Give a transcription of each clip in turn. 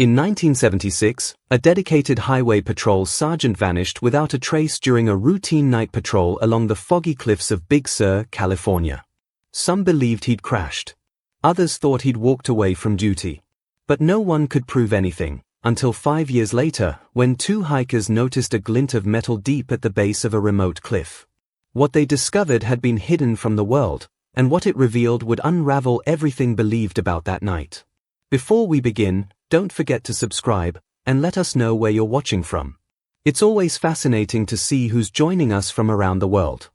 In 1976, a dedicated highway patrol sergeant vanished without a trace during a routine night patrol along the foggy cliffs of Big Sur, California. Some believed he'd crashed. Others thought he'd walked away from duty. But no one could prove anything, until 5 years later, when two hikers noticed a glint of metal deep at the base of a remote cliff. What they discovered had been hidden from the world, and what it revealed would unravel everything believed about that night. Before we begin, don't forget to subscribe, and let us know where you're watching from. It's always fascinating to see who's joining us from around the world.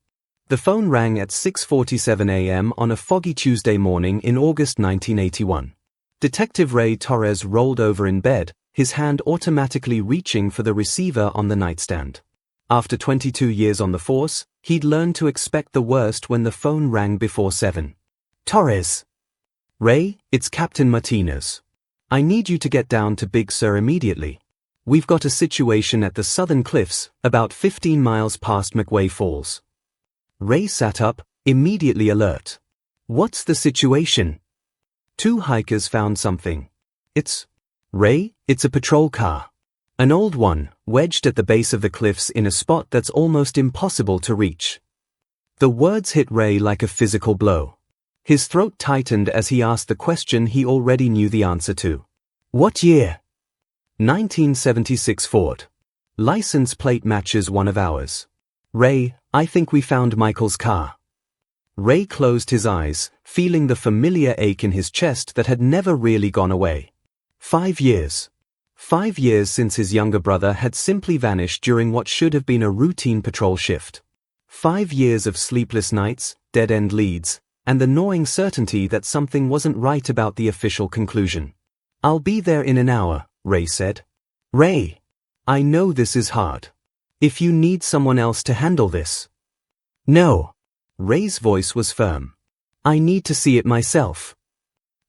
The phone rang at 6:47 a.m. on a foggy Tuesday morning in August 1981. Detective Ray Torres rolled over in bed, his hand automatically reaching for the receiver on the nightstand. After 22 years on the force, he'd learned to expect the worst when the phone rang before 7. Torres. Ray, it's Captain Martinez. I need you to get down to Big Sur immediately. We've got a situation at the southern cliffs, about 15 miles past McWay Falls. Ray sat up, immediately alert. What's the situation? Two hikers found something. Ray, it's a patrol car. An old one, wedged at the base of the cliffs in a spot that's almost impossible to reach. The words hit Ray like a physical blow. His throat tightened as he asked the question he already knew the answer to. What year? 1976 Ford. License plate matches one of ours. Ray, I think we found Michael's car. Ray closed his eyes, feeling the familiar ache in his chest that had never really gone away. 5 years. 5 years since his younger brother had simply vanished during what should have been a routine patrol shift. 5 years of sleepless nights, dead-end leads, and the gnawing certainty that something wasn't right about the official conclusion. I'll be there in an hour, Ray said. Ray, I know this is hard. If you need someone else to handle this. No. Ray's voice was firm. I need to see it myself.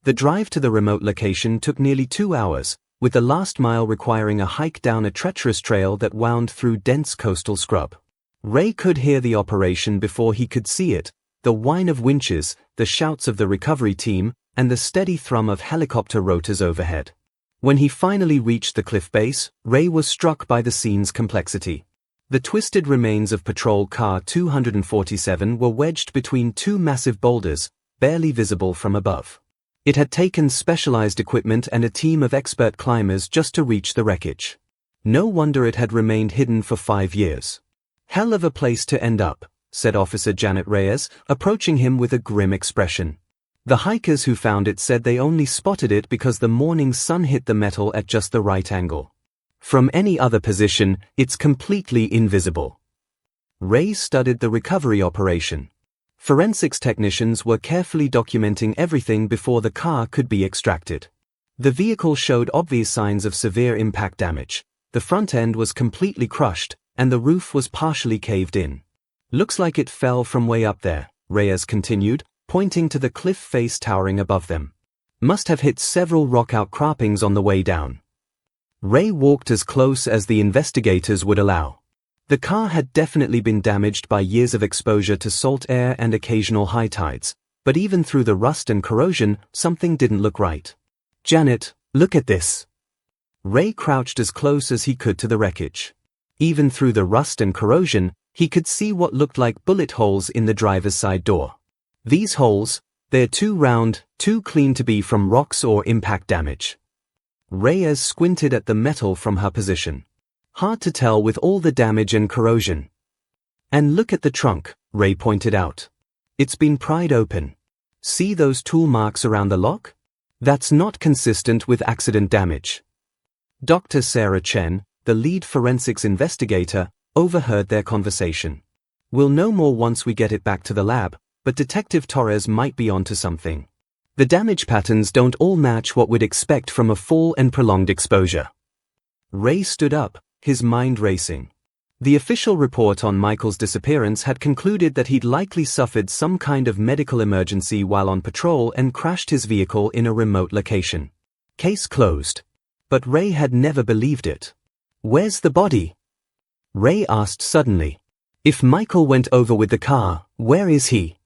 The drive to the remote location took nearly 2 hours, with the last mile requiring a hike down a treacherous trail that wound through dense coastal scrub. Ray could hear the operation before he could see it, the whine of winches, the shouts of the recovery team, and the steady thrum of helicopter rotors overhead. When he finally reached the cliff base, Ray was struck by the scene's complexity. The twisted remains of Patrol Car 247 were wedged between two massive boulders, barely visible from above. It had taken specialized equipment and a team of expert climbers just to reach the wreckage. No wonder it had remained hidden for 5 years. Hell of a place to end up, said Officer Janet Reyes, approaching him with a grim expression. The hikers who found it said they only spotted it because the morning sun hit the metal at just the right angle. From any other position, it's completely invisible. Ray studied the recovery operation. Forensics technicians were carefully documenting everything before the car could be extracted. The vehicle showed obvious signs of severe impact damage. The front end was completely crushed, and the roof was partially caved in. Looks like it fell from way up there, Reyes continued, pointing to the cliff face towering above them. Must have hit several rock outcroppings on the way down. Ray walked as close as the investigators would allow. The car had definitely been damaged by years of exposure to salt air and occasional high tides, but even through the rust and corrosion, something didn't look right. Janet, look at this. Ray crouched as close as he could to the wreckage. Even through the rust and corrosion, he could see what looked like bullet holes in the driver's side door. These holes, they're too round, too clean to be from rocks or impact damage. Reyes squinted at the metal from her position. Hard to tell with all the damage and corrosion. And look at the trunk, Ray pointed out. It's been pried open. See those tool marks around the lock? That's not consistent with accident damage. Dr. Sarah Chen, the lead forensics investigator, overheard their conversation. We'll know more once we get it back to the lab, but Detective Torres might be onto something. The damage patterns don't all match what we'd expect from a fall and prolonged exposure. Ray stood up, his mind racing. The official report on Michael's disappearance had concluded that he'd likely suffered some kind of medical emergency while on patrol and crashed his vehicle in a remote location. Case closed. But Ray had never believed it. Where's the body? Ray asked suddenly. If Michael went over with the car, where is he?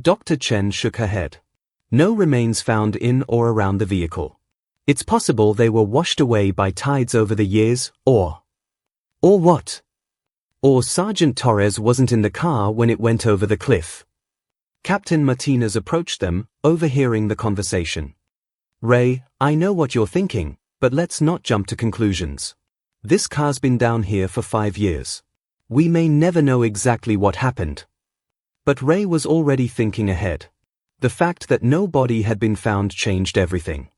Dr. Chen shook her head. No remains found in or around the vehicle. It's possible they were washed away by tides over the years, or what? Or Sergeant Torres wasn't in the car when it went over the cliff. Captain Martinez approached them, overhearing the conversation. Ray, I know what you're thinking, but let's not jump to conclusions. This car's been down here for 5 years. We may never know exactly what happened. But Ray was already thinking ahead. The fact that no body had been found changed everything.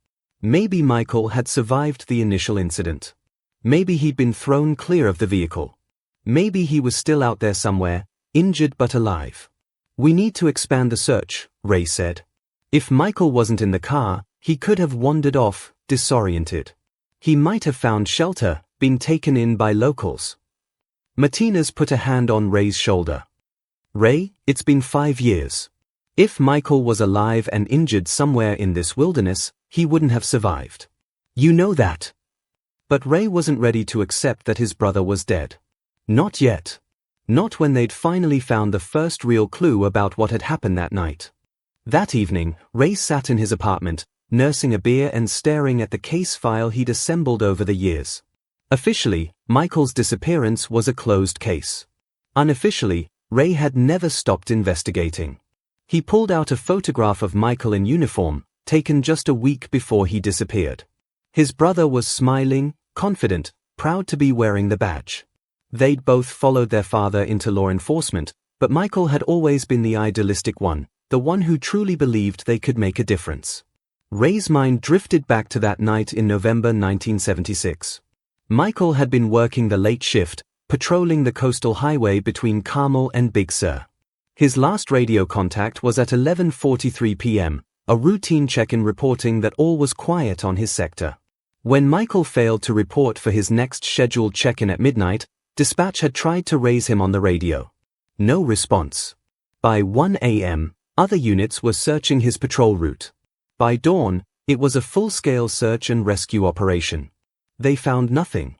Maybe Michael had survived the initial incident. Maybe he'd been thrown clear of the vehicle. Maybe he was still out there somewhere, injured but alive. We need to expand the search, Ray said. If Michael wasn't in the car, he could have wandered off, disoriented. He might have found shelter, been taken in by locals. Martinez put a hand on Ray's shoulder. Ray, it's been 5 years. If Michael was alive and injured somewhere in this wilderness, he wouldn't have survived. You know that. But Ray wasn't ready to accept that his brother was dead. Not yet. Not when they'd finally found the first real clue about what had happened that night. That evening, Ray sat in his apartment, nursing a beer and staring at the case file he'd assembled over the years. Officially, Michael's disappearance was a closed case. Unofficially, Ray had never stopped investigating. He pulled out a photograph of Michael in uniform, taken just a week before he disappeared. His brother was smiling, confident, proud to be wearing the badge. They'd both followed their father into law enforcement, but Michael had always been the idealistic one, the one who truly believed they could make a difference. Ray's mind drifted back to that night in November 1976. Michael had been working the late shift, patrolling the coastal highway between Carmel and Big Sur. His last radio contact was at 11:43 p.m., a routine check-in reporting that all was quiet on his sector. When Michael failed to report for his next scheduled check-in at midnight, dispatch had tried to raise him on the radio. No response. By 1 a.m., other units were searching his patrol route. By dawn, it was a full-scale search and rescue operation. They found nothing.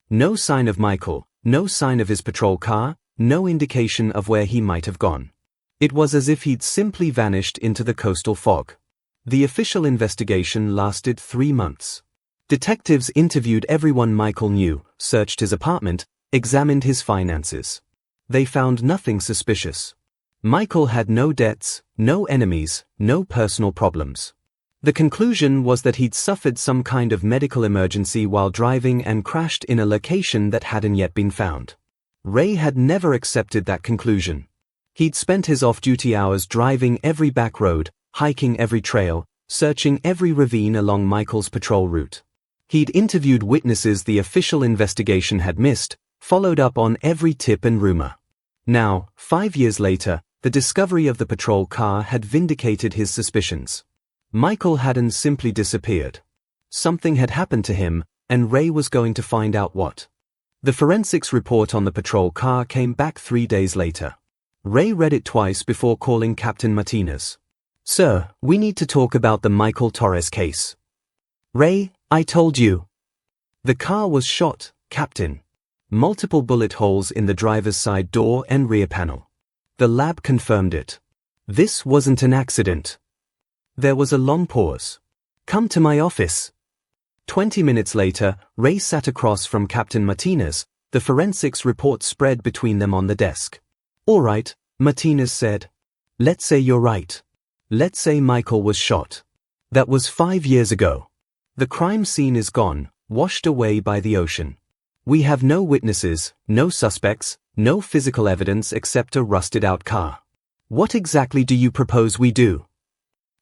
No sign of Michael, no sign of his patrol car, no indication of where he might have gone. It was as if he'd simply vanished into the coastal fog. The official investigation lasted 3 months. Detectives interviewed everyone Michael knew, searched his apartment, examined his finances. They found nothing suspicious. Michael had no debts, no enemies, no personal problems. The conclusion was that he'd suffered some kind of medical emergency while driving and crashed in a location that hadn't yet been found. Ray had never accepted that conclusion. He'd spent his off-duty hours driving every back road, hiking every trail, searching every ravine along Michael's patrol route. He'd interviewed witnesses the official investigation had missed, followed up on every tip and rumor. Now, 5 years later, the discovery of the patrol car had vindicated his suspicions. Michael hadn't simply disappeared. Something had happened to him, and Ray was going to find out what. The forensics report on the patrol car came back 3 days later. Ray read it twice before calling Captain Martinez. Sir, we need to talk about the Michael Torres case. Ray, I told you. The car was shot, Captain. Multiple bullet holes in the driver's side door and rear panel. The lab confirmed it. This wasn't an accident. There was a long pause. Come to my office. 20 minutes later, Ray sat across from Captain Martinez. The forensics report spread between them on the desk. All right, Martinez said. Let's say you're right. Let's say Michael was shot. That was 5 years ago. The crime scene is gone, washed away by the ocean. We have no witnesses, no suspects, no physical evidence except a rusted-out car. What exactly do you propose we do?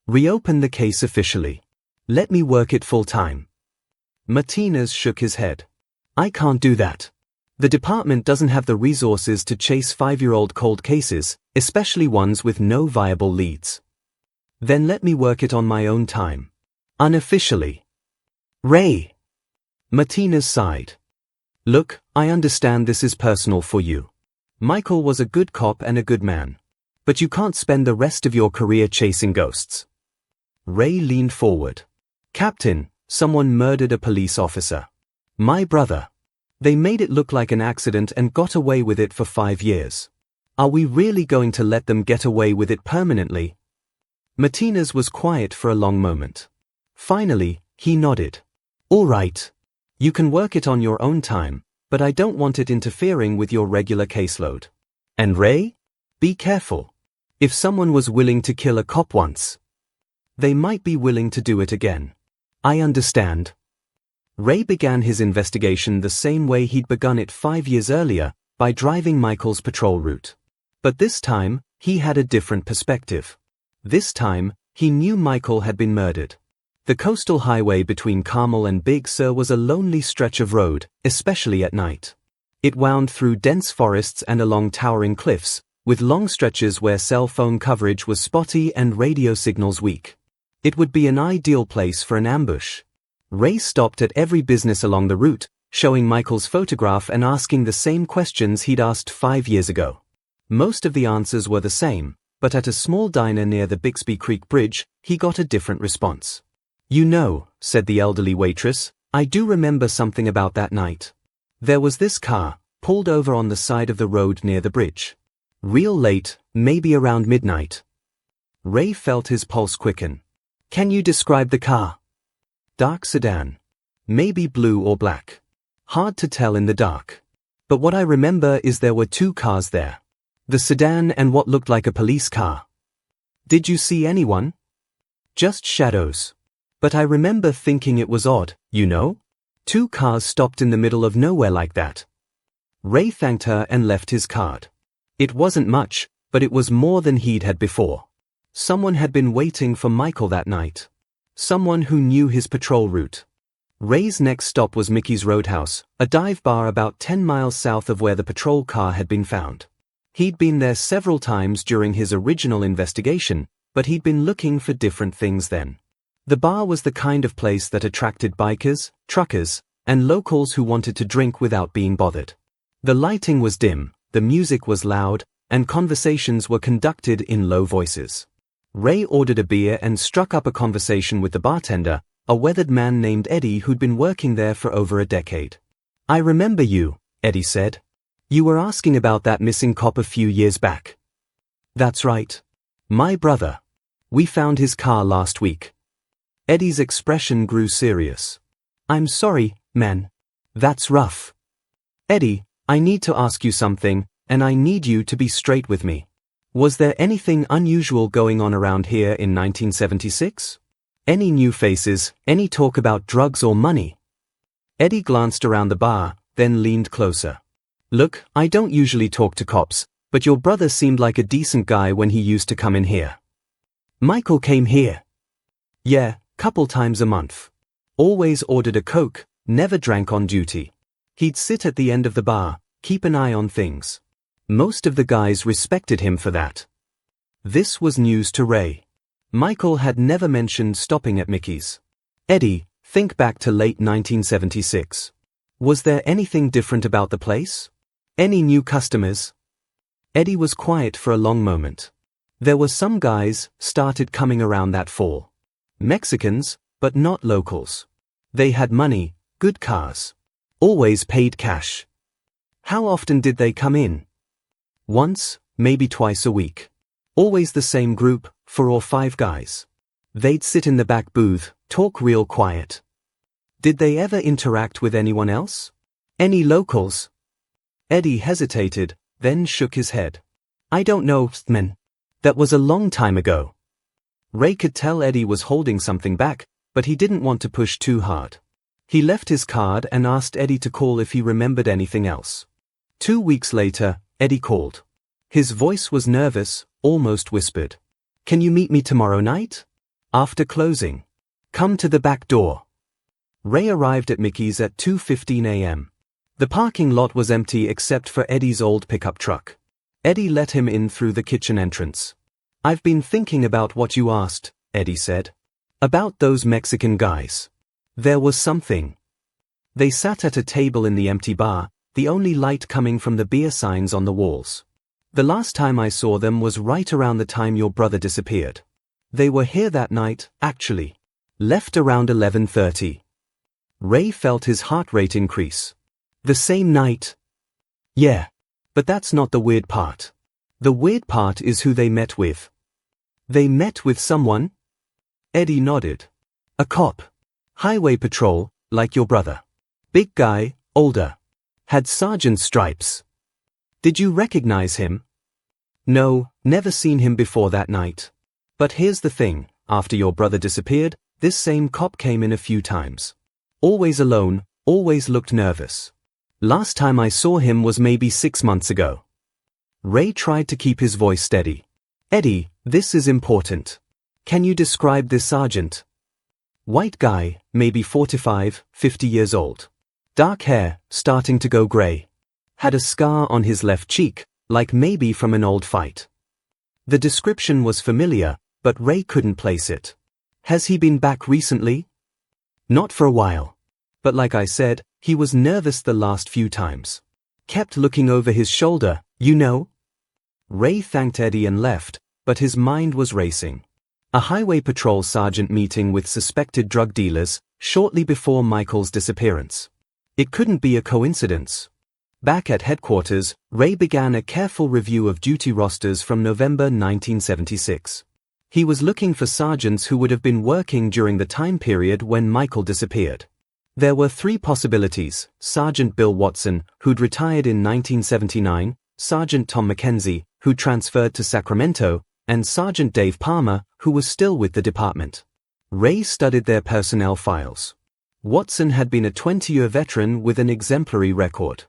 Reopen the case officially. Let me work it full-time. Martinez shook his head. I can't do that. The department doesn't have the resources to chase 5-year-old cold cases, especially ones with no viable leads. Then let me work it on my own time. Unofficially. Ray! Martinez sighed. Look, I understand this is personal for you. Michael was a good cop and a good man. But you can't spend the rest of your career chasing ghosts. Ray leaned forward. Captain, someone murdered a police officer. My brother. They made it look like an accident and got away with it for 5 years. Are we really going to let them get away with it permanently? Martinez was quiet for a long moment. Finally, He nodded. All right. You can work it on your own time, but I don't want it interfering with your regular caseload. And Ray? Be careful. If someone was willing to kill a cop once, they might be willing to do it again. I understand. Ray began his investigation the same way he'd begun it 5 years earlier, by driving Michael's patrol route. But this time, he had a different perspective. This time, he knew Michael had been murdered. The coastal highway between Carmel and Big Sur was a lonely stretch of road, especially at night. It wound through dense forests and along towering cliffs, with long stretches where cell phone coverage was spotty and radio signals weak. It would be an ideal place for an ambush. Ray stopped at every business along the route, showing Michael's photograph and asking the same questions he'd asked 5 years ago. Most of the answers were the same, but at a small diner near the Bixby Creek Bridge, he got a different response. You know, said the elderly waitress, I do remember something about that night. There was this car, pulled over on the side of the road near the bridge. Real late, maybe around midnight. Ray felt his pulse quicken. Can you describe the car? Dark sedan. Maybe blue or black. Hard to tell in the dark. But what I remember is there were 2 cars there. The sedan and what looked like a police car. Did you see anyone? Just shadows. But I remember thinking it was odd, you know? 2 cars stopped in the middle of nowhere like that. Ray thanked her and left his card. It wasn't much, but it was more than he'd had before. Someone had been waiting for Michael that night. Someone who knew his patrol route. Ray's next stop was Mickey's Roadhouse, a dive bar about 10 miles south of where the patrol car had been found. He'd been there several times during his original investigation, but he'd been looking for different things then. The bar was the kind of place that attracted bikers, truckers, and locals who wanted to drink without being bothered. The lighting was dim, the music was loud, and conversations were conducted in low voices. Ray ordered a beer and struck up a conversation with the bartender, a weathered man named Eddie who'd been working there for over a decade. I remember you, Eddie said. You were asking about that missing cop a few years back. That's right. My brother. We found his car last week. Eddie's expression grew serious. I'm sorry, man. That's rough. Eddie, I need to ask you something, and I need you to be straight with me. Was there anything unusual going on around here in 1976? Any new faces, any talk about drugs or money? Eddie glanced around the bar, then leaned closer. Look, I don't usually talk to cops, but your brother seemed like a decent guy when he used to come in here. Michael came here. Yeah, couple times a month. Always ordered a Coke, never drank on duty. He'd sit at the end of the bar, keep an eye on things. Most of the guys respected him for that. This was news to Ray. Michael had never mentioned stopping at Mickey's. Eddie, think back to late 1976. Was there anything different about the place? Any new customers? Eddie was quiet for a long moment. There were some guys started coming around that fall. Mexicans, but not locals. They had money, good cars. Always paid cash. How often did they come in? Once, maybe twice a week. Always the same group, 4 or 5 guys. They'd sit in the back booth, talk real quiet. Did they ever interact with anyone else? Any locals? Eddie hesitated, then shook his head. I don't know, man. That was a long time ago. Ray could tell Eddie was holding something back, but he didn't want to push too hard. He left his card and asked Eddie to call if he remembered anything else. 2 weeks later, Eddie called. His voice was nervous, almost whispered. Can you meet me tomorrow night? After closing. Come to the back door. Ray arrived at Mickey's at 2:15 a.m. The parking lot was empty except for Eddie's old pickup truck. Eddie let him in through the kitchen entrance. I've been thinking about what you asked, Eddie said. About those Mexican guys. There was something. They sat at a table in the empty bar, the only light coming from the beer signs on the walls. The last time I saw them was right around the time your brother disappeared. They were here that night, actually. Left around 11:30. Ray felt his heart rate increase. The same night? Yeah. But that's not the weird part. The weird part is who they met with. They met with someone? Eddie nodded. A cop. Highway patrol, like your brother. Big guy, older. Had sergeant stripes. Did you recognize him? No, never seen him before that night. But here's the thing, after your brother disappeared, this same cop came in a few times. Always alone, always looked nervous. Last time I saw him was maybe 6 months ago. Ray tried to keep his voice steady. Eddie, this is important. Can you describe this sergeant? White guy, maybe 45, 50 years old. Dark hair, starting to go gray. Had a scar on his left cheek, like maybe from an old fight. The description was familiar, but Ray couldn't place it. Has he been back recently? Not for a while. But like I said, he was nervous the last few times. Kept looking over his shoulder, you know? Ray thanked Eddie and left, but his mind was racing. A highway patrol sergeant meeting with suspected drug dealers, shortly before Michael's disappearance. It couldn't be a coincidence. Back at headquarters, Ray began a careful review of duty rosters from November 1976. He was looking for sergeants who would have been working during the time period when Michael disappeared. There were 3 possibilities: Sergeant Bill Watson, who'd retired in 1979, Sergeant Tom McKenzie, who transferred to Sacramento, and Sergeant Dave Palmer, who was still with the department. Ray studied their personnel files. Watson had been a 20-year veteran with an exemplary record.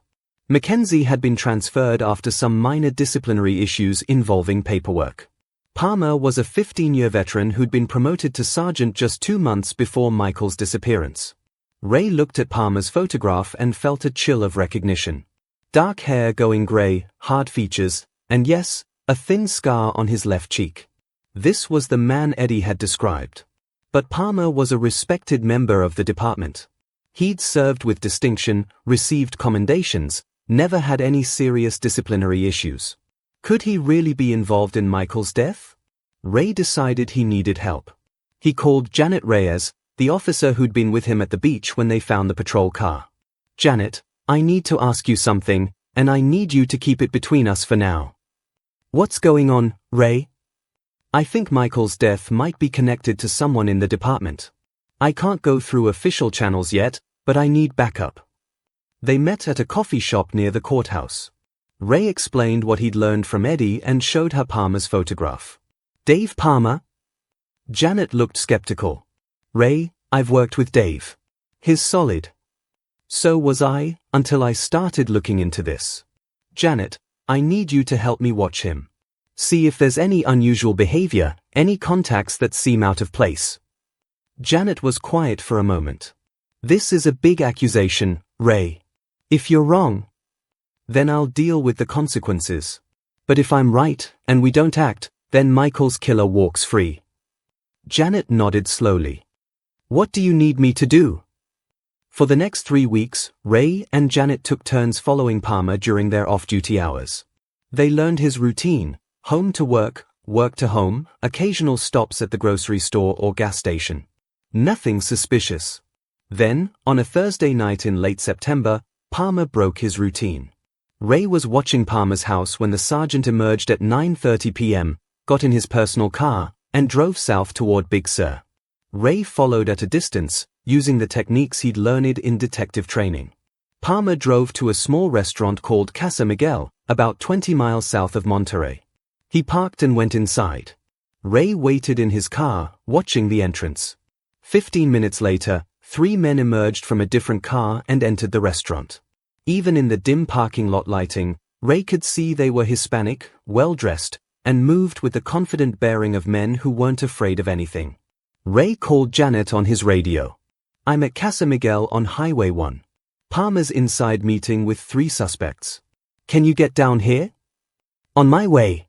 McKenzie had been transferred after some minor disciplinary issues involving paperwork. Palmer was a 15-year veteran who'd been promoted to sergeant just 2 months before Michael's disappearance. Ray looked at Palmer's photograph and felt a chill of recognition. Dark hair going gray, hard features, and yes, a thin scar on his left cheek. This was the man Eddie had described. But Palmer was a respected member of the department. He'd served with distinction, received commendations, never had any serious disciplinary issues. Could he really be involved in Michael's death? Ray decided he needed help. He called Janet Reyes, the officer who'd been with him at the beach when they found the patrol car. Janet, I need to ask you something, and I need you to keep it between us for now. What's going on, Ray? I think Michael's death might be connected to someone in the department. I can't go through official channels yet, but I need backup. They met at a coffee shop near the courthouse. Ray explained what he'd learned from Eddie and showed her Palmer's photograph. Dave Palmer? Janet looked skeptical. Ray, I've worked with Dave. He's solid. So was I, until I started looking into this. Janet, I need you to help me watch him. See if there's any unusual behavior, any contacts that seem out of place. Janet was quiet for a moment. This is a big accusation, Ray. If you're wrong, then I'll deal with the consequences. But if I'm right, and we don't act, then Michael's killer walks free. Janet nodded slowly. What do you need me to do? For the next 3 weeks, Ray and Janet took turns following Palmer during their off-duty hours. They learned his routine: home to work to home, occasional stops at the grocery store or gas station. Nothing suspicious. Then, on a Thursday night in late September, Palmer broke his routine. Ray was watching Palmer's house when the sergeant emerged at 9:30 p.m., got in his personal car, and drove south toward Big Sur. Ray followed at a distance, using the techniques he'd learned in detective training. Palmer drove to a small restaurant called Casa Miguel, about 20 miles south of Monterey. He parked and went inside. Ray waited in his car, watching the entrance. 15 minutes later, 3 men emerged from a different car and entered the restaurant. Even in the dim parking lot lighting, Ray could see they were Hispanic, well-dressed, and moved with the confident bearing of men who weren't afraid of anything. Ray called Janet on his radio. I'm at Casa Miguel on Highway 1. Palmer's inside meeting with 3 suspects. Can you get down here? On my way.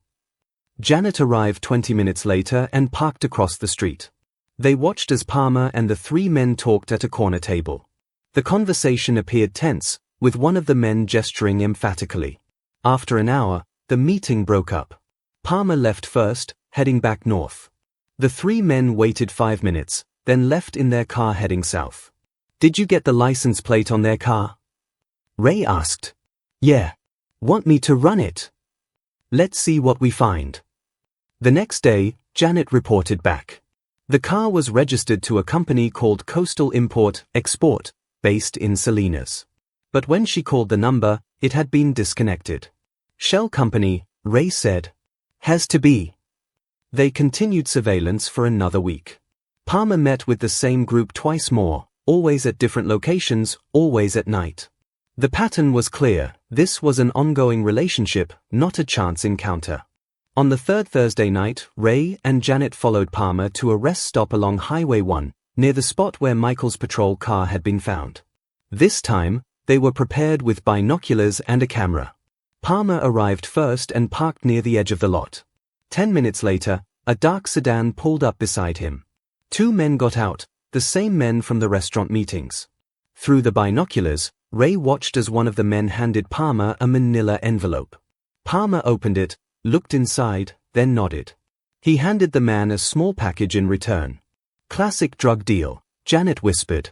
Janet arrived 20 minutes later and parked across the street. They watched as Palmer and the 3 men talked at a corner table. The conversation appeared tense, with one of the men gesturing emphatically. After an hour, the meeting broke up. Palmer left first, heading back north. The 3 men waited 5 minutes, then left in their car heading south. Did you get the license plate on their car? Ray asked. Yeah. Want me to run it? Let's see what we find. The next day, Janet reported back. The car was registered to a company called Coastal Import-Export, based in Salinas. But when she called the number, it had been disconnected. Shell company, Ray said. Has to be. They continued surveillance for another week. Palmer met with the same group twice more, always at different locations, always at night. The pattern was clear. This was an ongoing relationship, not a chance encounter. On the third Thursday night, Ray and Janet followed Palmer to a rest stop along Highway 1, near the spot where Michael's patrol car had been found. This time, they were prepared with binoculars and a camera. Palmer arrived first and parked near the edge of the lot. 10 minutes later, a dark sedan pulled up beside him. Two men got out, the same men from the restaurant meetings. Through the binoculars, Ray watched as one of the men handed Palmer a manila envelope. Palmer opened it, looked inside, then nodded. He handed the man a small package in return. Classic drug deal, Janet whispered.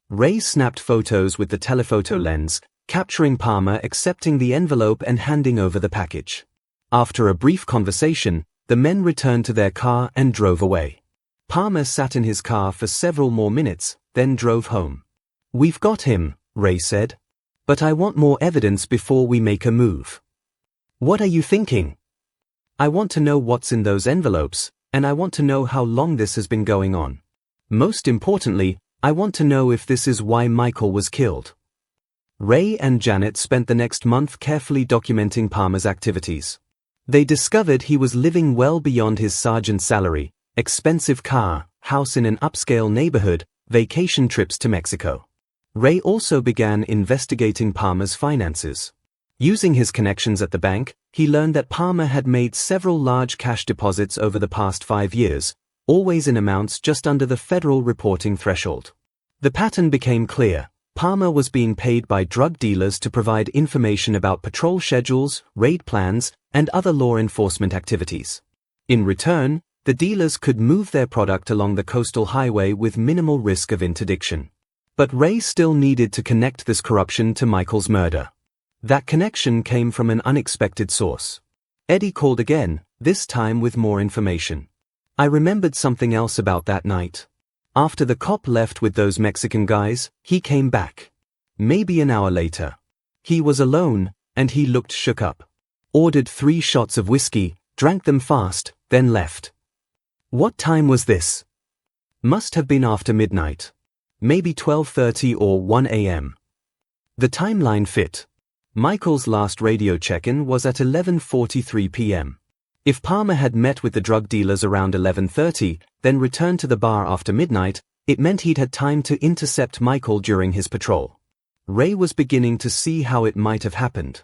Ray snapped photos with the telephoto lens, capturing Palmer accepting the envelope and handing over the package. After a brief conversation, the men returned to their car and drove away. Palmer sat in his car for several more minutes, then drove home. We've got him, Ray said. But I want more evidence before we make a move. What are you thinking? I want to know what's in those envelopes, and I want to know how long this has been going on. Most importantly, I want to know if this is why Michael was killed. Ray and Janet spent the next month carefully documenting Palmer's activities. They discovered he was living well beyond his sergeant's salary, expensive car, house in an upscale neighborhood, vacation trips to Mexico. Ray also began investigating Palmer's finances. Using his connections at the bank, he learned that Palmer had made several large cash deposits over the past 5 years, always in amounts just under the federal reporting threshold. The pattern became clear. Palmer was being paid by drug dealers to provide information about patrol schedules, raid plans, and other law enforcement activities. In return, the dealers could move their product along the coastal highway with minimal risk of interdiction. But Ray still needed to connect this corruption to Michael's murder. That connection came from an unexpected source. Eddie called again, this time with more information. I remembered something else about that night. After the cop left with those Mexican guys, he came back. Maybe an hour later. He was alone, and he looked shook up. Ordered 3 shots of whiskey, drank them fast, then left. What time was this? Must have been after midnight. Maybe 12:30 or 1 a.m. The timeline fit. Michael's last radio check-in was at 11:43 p.m. If Palmer had met with the drug dealers around 11:30, then returned to the bar after midnight, it meant he'd had time to intercept Michael during his patrol. Ray was beginning to see how it might have happened.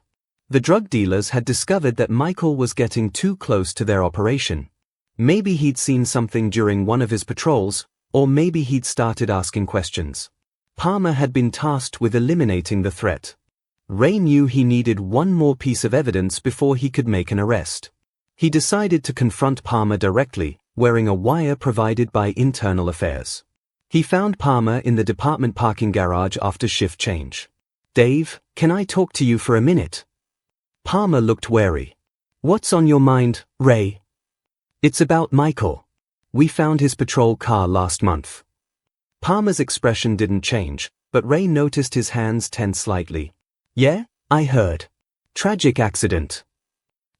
The drug dealers had discovered that Michael was getting too close to their operation. Maybe he'd seen something during one of his patrols, or maybe he'd started asking questions. Palmer had been tasked with eliminating the threat. Ray knew he needed one more piece of evidence before he could make an arrest. He decided to confront Palmer directly, wearing a wire provided by Internal Affairs. He found Palmer in the department parking garage after shift change. Dave, can I talk to you for a minute? Palmer looked wary. What's on your mind, Ray? It's about Michael. We found his patrol car last month. Palmer's expression didn't change, but Ray noticed his hands tense slightly. Yeah, I heard. Tragic accident.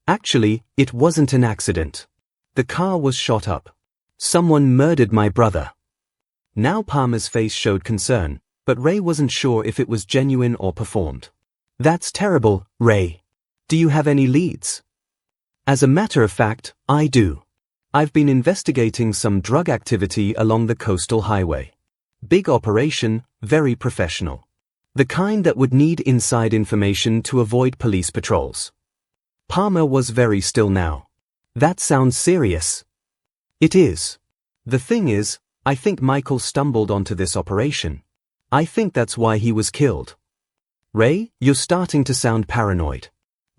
Actually, it wasn't an accident. The car was shot up. Someone murdered my brother. Now Palmer's face showed concern, but Ray wasn't sure if it was genuine or performed. That's terrible, Ray. Do you have any leads? As a matter of fact, I do. I've been investigating some drug activity along the coastal highway. Big operation, very professional. The kind that would need inside information to avoid police patrols. Palmer was very still now. That sounds serious. It is. The thing is, I think Michael stumbled onto this operation. I think that's why he was killed. Ray, you're starting to sound paranoid.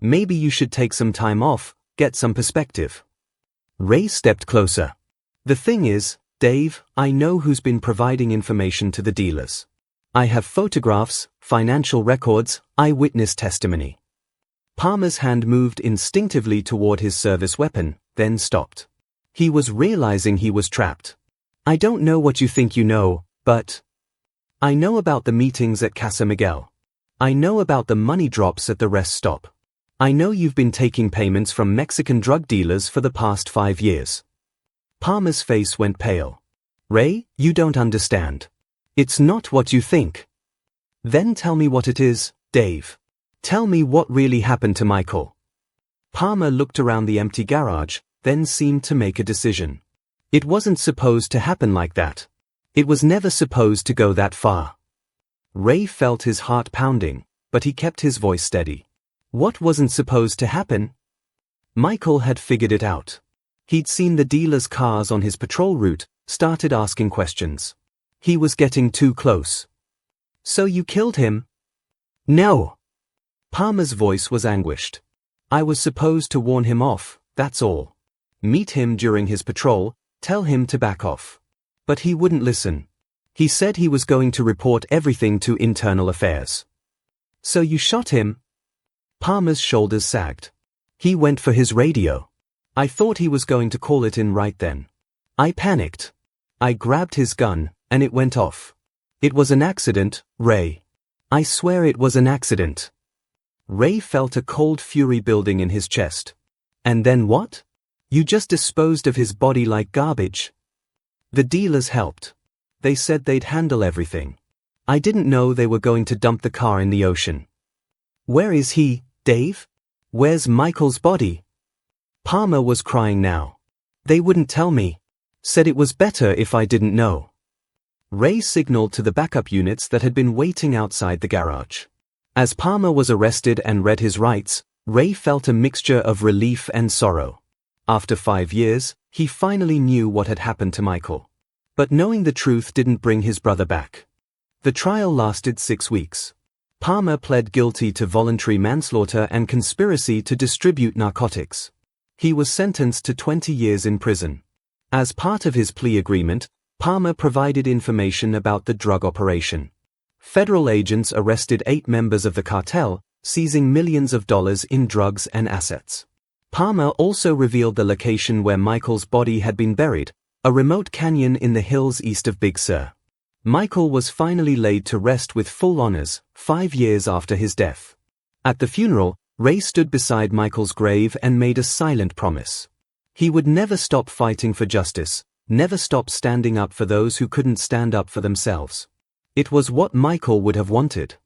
Maybe you should take some time off, get some perspective. Ray stepped closer. The thing is, Dave, I know who's been providing information to the dealers. I have photographs, financial records, eyewitness testimony. Palmer's hand moved instinctively toward his service weapon, then stopped. He was realizing he was trapped. I don't know what you think you know, but I know about the meetings at Casa Miguel. I know about the money drops at the rest stop. I know you've been taking payments from Mexican drug dealers for the past 5 years. Palmer's face went pale. Ray, you don't understand. It's not what you think. Then tell me what it is, Dave. Tell me what really happened to Michael. Palmer looked around the empty garage, then seemed to make a decision. It wasn't supposed to happen like that. It was never supposed to go that far. Ray felt his heart pounding, but he kept his voice steady. What wasn't supposed to happen? Michael had figured it out. He'd seen the dealer's cars on his patrol route, started asking questions. He was getting too close. So you killed him? No. Palmer's voice was anguished. I was supposed to warn him off, that's all. Meet him during his patrol, tell him to back off. But he wouldn't listen. He said he was going to report everything to Internal Affairs. So you shot him? Palmer's shoulders sagged. He went for his radio. I thought he was going to call it in right then. I panicked. I grabbed his gun, and it went off. It was an accident, Ray. I swear it was an accident. Ray felt a cold fury building in his chest. And then what? You just disposed of his body like garbage. The dealers helped. They said they'd handle everything. I didn't know they were going to dump the car in the ocean. Where is he, Dave? Where's Michael's body? Palmer was crying now. They wouldn't tell me. Said it was better if I didn't know. Ray signaled to the backup units that had been waiting outside the garage. As Palmer was arrested and read his rights, Ray felt a mixture of relief and sorrow. After 5 years, he finally knew what had happened to Michael. But knowing the truth didn't bring his brother back. The trial lasted 6 weeks. Palmer pled guilty to voluntary manslaughter and conspiracy to distribute narcotics. He was sentenced to 20 years in prison. As part of his plea agreement, Palmer provided information about the drug operation. Federal agents arrested 8 members of the cartel, seizing millions of dollars in drugs and assets. Palmer also revealed the location where Michael's body had been buried, a remote canyon in the hills east of Big Sur. Michael was finally laid to rest with full honors, 5 years after his death. At the funeral, Ray stood beside Michael's grave and made a silent promise. He would never stop fighting for justice, never stop standing up for those who couldn't stand up for themselves. It was what Michael would have wanted.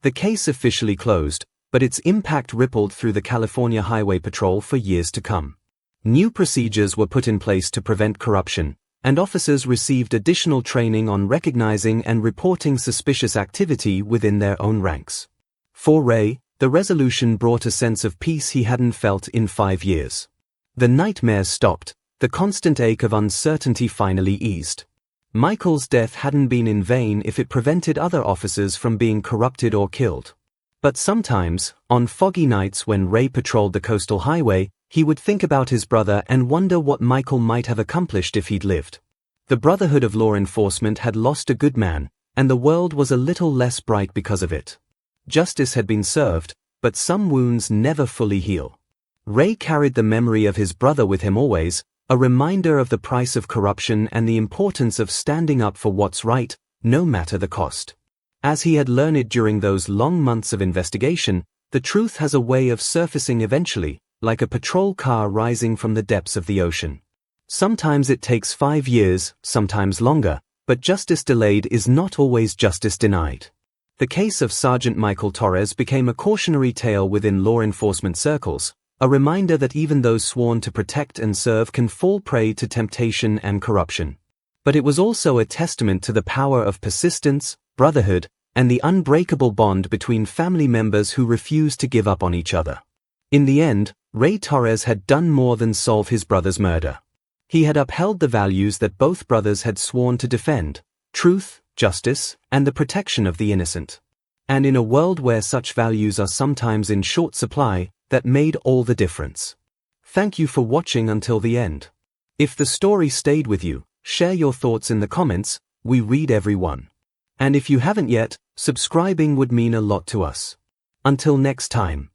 The case officially closed, but its impact rippled through the California Highway Patrol for years to come. New procedures were put in place to prevent corruption, and officers received additional training on recognizing and reporting suspicious activity within their own ranks. For Ray, the resolution brought a sense of peace he hadn't felt in 5 years. The nightmares stopped, the constant ache of uncertainty finally eased. Michael's death hadn't been in vain if it prevented other officers from being corrupted or killed. But sometimes, on foggy nights when Ray patrolled the coastal highway, he would think about his brother and wonder what Michael might have accomplished if he'd lived. The Brotherhood of Law Enforcement had lost a good man, and the world was a little less bright because of it. Justice had been served, but some wounds never fully heal. Ray carried the memory of his brother with him always, a reminder of the price of corruption and the importance of standing up for what's right, no matter the cost. As he had learned during those long months of investigation, the truth has a way of surfacing eventually, like a patrol car rising from the depths of the ocean. Sometimes it takes 5 years, sometimes longer, but justice delayed is not always justice denied. The case of Sergeant Michael Torres became a cautionary tale within law enforcement circles, a reminder that even those sworn to protect and serve can fall prey to temptation and corruption. But it was also a testament to the power of persistence, brotherhood, and the unbreakable bond between family members who refused to give up on each other. In the end, Ray Torres had done more than solve his brother's murder. He had upheld the values that both brothers had sworn to defend: truth, justice, and the protection of the innocent. And in a world where such values are sometimes in short supply, that made all the difference. Thank you for watching until the end. If the story stayed with you, share your thoughts in the comments, we read every one. And if you haven't yet, subscribing would mean a lot to us. Until next time.